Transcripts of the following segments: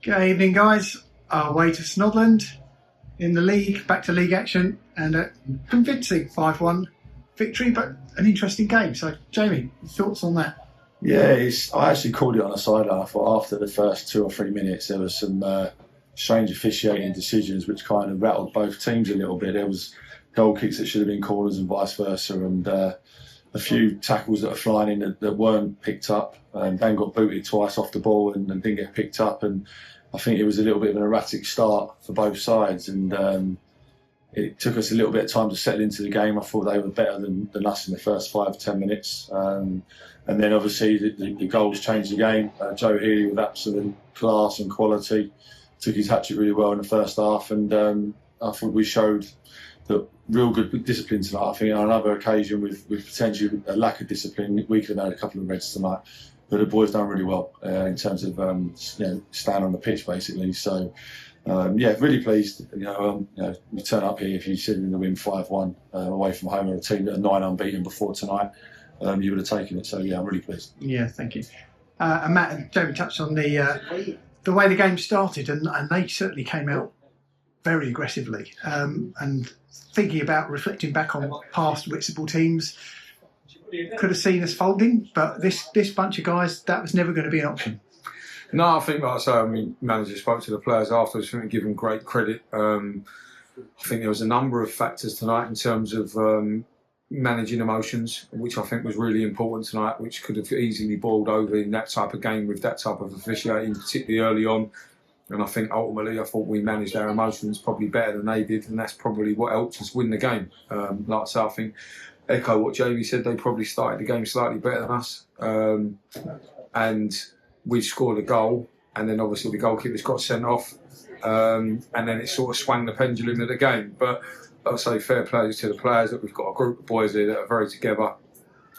Good evening, guys. Our way to Snodland in the league, back to league action, and a convincing 5-1 victory, but an interesting game. So, Jamie, thoughts on that? Yeah, I actually called it on the sideline. I thought after the first 2 or 3 minutes, there was some strange officiating decisions which kind of rattled both teams a little bit. There was goal kicks that should have been corners and vice versa, and a few tackles that are flying in that weren't picked up. Dan got booted twice off the ball and didn't get picked up, and I think it was a little bit of an erratic start for both sides, and it took us a little bit of time to settle into the game. I thought they were better than us in the first 5-10 minutes, and then obviously the goals changed the game. Joe Healy with absolute class and quality took his hat-trick really well in the first half, and I thought we showed that real good discipline tonight. I think on another occasion with potentially a lack of discipline, we could have had a couple of reds tonight. But the boys done really well in terms of stand on the pitch basically. So really pleased. We turn up here. If you said in the win 5-1 away from home, or a team that are 9 unbeaten before tonight, you would have taken it. So I'm really pleased. Yeah, thank you. And Matt and Jamie touched on the way the game started, and they certainly came out very aggressively. And thinking about reflecting back on past Whitstable teams, could have seen us folding, but this bunch of guys, that was never going to be an option. No, I think, like I say, manager spoke to the players afterwards. I think we give them great credit. I think there was a number of factors tonight in terms of managing emotions, which I think was really important tonight, which could have easily boiled over in that type of game with that type of officiating, particularly early on. And I think ultimately, I thought we managed our emotions probably better than they did, and that's probably what helped us win the game. Like I say, I think, echo what Jamie said, they probably started the game slightly better than us. And we scored a goal, and then obviously the goalkeepers got sent off, and then it sort of swung the pendulum of the game. But like I say, fair play to the players, that we've got a group of boys here that are very together,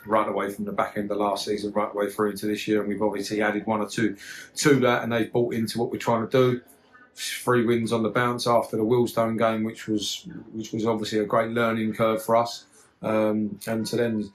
right away from the back end of last season, right away through into this year, and we've obviously added 1 or 2 to that, and they've bought into what we're trying to do. 3 wins on the bounce after the Willstone game, which was obviously a great learning curve for us, and to then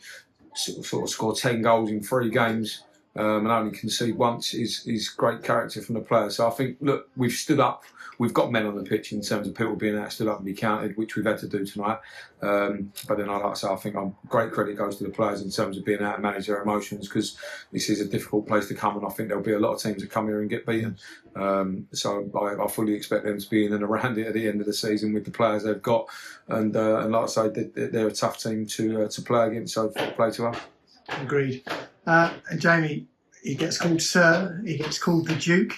sort of score 10 goals in 3 games and only concede once is great character from the players. So I think, look, we've stood up. We've got men on the pitch in terms of people being out, stood up and be counted, which we've had to do tonight. But then, like I say, I think great credit goes to the players in terms of being able to manage their emotions, because this is a difficult place to come, and I think there'll be a lot of teams that come here and get beaten. So I fully expect them to be in and around it at the end of the season with the players they've got. And like I say, they're a tough team to play against, so fair play to us. Agreed. And Jamie, he gets called Sir, he gets called the Duke.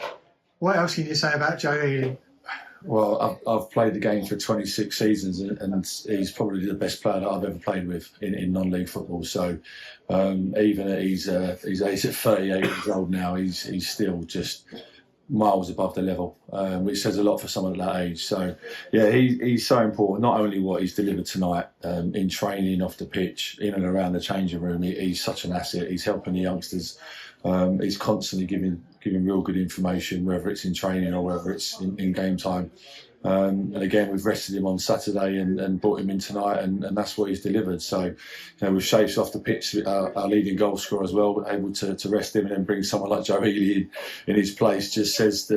What else can you say about Joe Healy? Well, I've played the game for 26 seasons, and he's probably the best player that I've ever played with in non-league football. So even at he's at 38 years old now, he's still just miles above the level, which says a lot for someone at that age. So yeah, he's so important. Not only what he's delivered tonight in training, off the pitch, in and around the changing room. He's such an asset. He's helping the youngsters. He's constantly giving real good information, whether it's in training or whether it's in game time. And again, we've rested him on Saturday and brought him in tonight, and that's what he's delivered. So, with Shapes off the pitch, our leading goal scorer as well, able to rest him and then bring someone like Joe Healy in his place, just says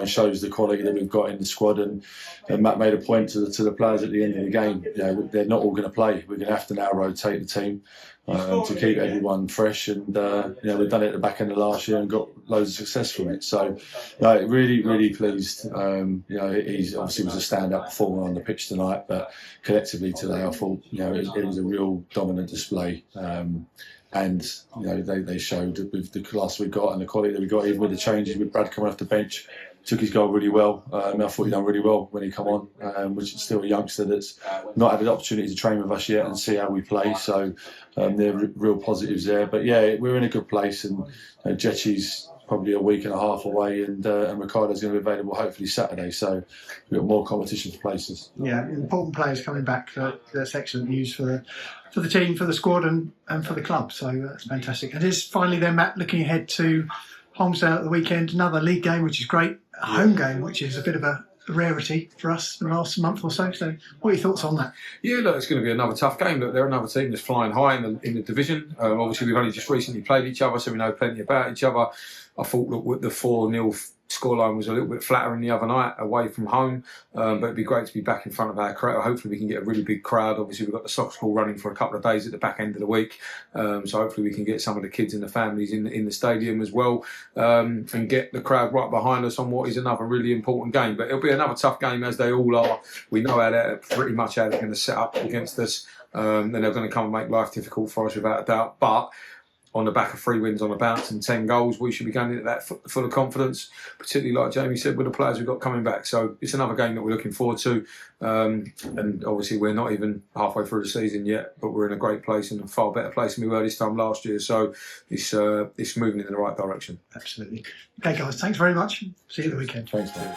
shows the quality that we've got in the squad. And Matt made a point to the players at the end of the game. They're not all going to play. We're going to have to now rotate the team to keep everyone fresh, and we've done it at the back end of last year and got loads of success from it. So really pleased. He's obviously was a standout performer on the pitch tonight, but collectively today I thought it was a real dominant display, and they showed that with the class we got and the quality that we got, even with the changes with Brad coming off the bench. Took his goal really well. I thought he done really well when he come on, which is still a youngster that's not had an opportunity to train with us yet and see how we play. So there are real positives there. But yeah, we're in a good place, and Jetchi's probably a week and a half away, and Ricardo's going to be available hopefully Saturday. So we've got more competition for places. Yeah, important players coming back. That's excellent news for the team, for the squad, and for the club. So that's fantastic. And is finally then, Matt, looking ahead to Holmesdale at the weekend, another league game, which is great. A home game, which is a bit of a rarity for us in the last month or so. So what are your thoughts on that? Yeah, look, it's going to be another tough game. Look, they're another team that's flying high in the division. Obviously, we've only just recently played each other, so we know plenty about each other. I thought, look, with the 4-0 scoreline was a little bit flatter than the other night away from home, but it'd be great to be back in front of our crowd. Hopefully we can get a really big crowd. Obviously we've got the soccer school running for a couple of days at the back end of the week, so hopefully we can get some of the kids and the families in the stadium as well, and get the crowd right behind us on what is another really important game. But it'll be another tough game, as they all are. We know how they're pretty much how they're going to set up against us. Then they're going to come and make life difficult for us without a doubt. But on the back of 3 wins on the bounce and 10 goals, we should be going into that full of confidence, particularly like Jamie said, with the players we've got coming back. So it's another game that we're looking forward to. And obviously we're not even halfway through the season yet, but we're in a great place and a far better place than we were this time last year. So it's moving in the right direction. Absolutely. Okay, guys, thanks very much. See you at the weekend. Thanks, mate.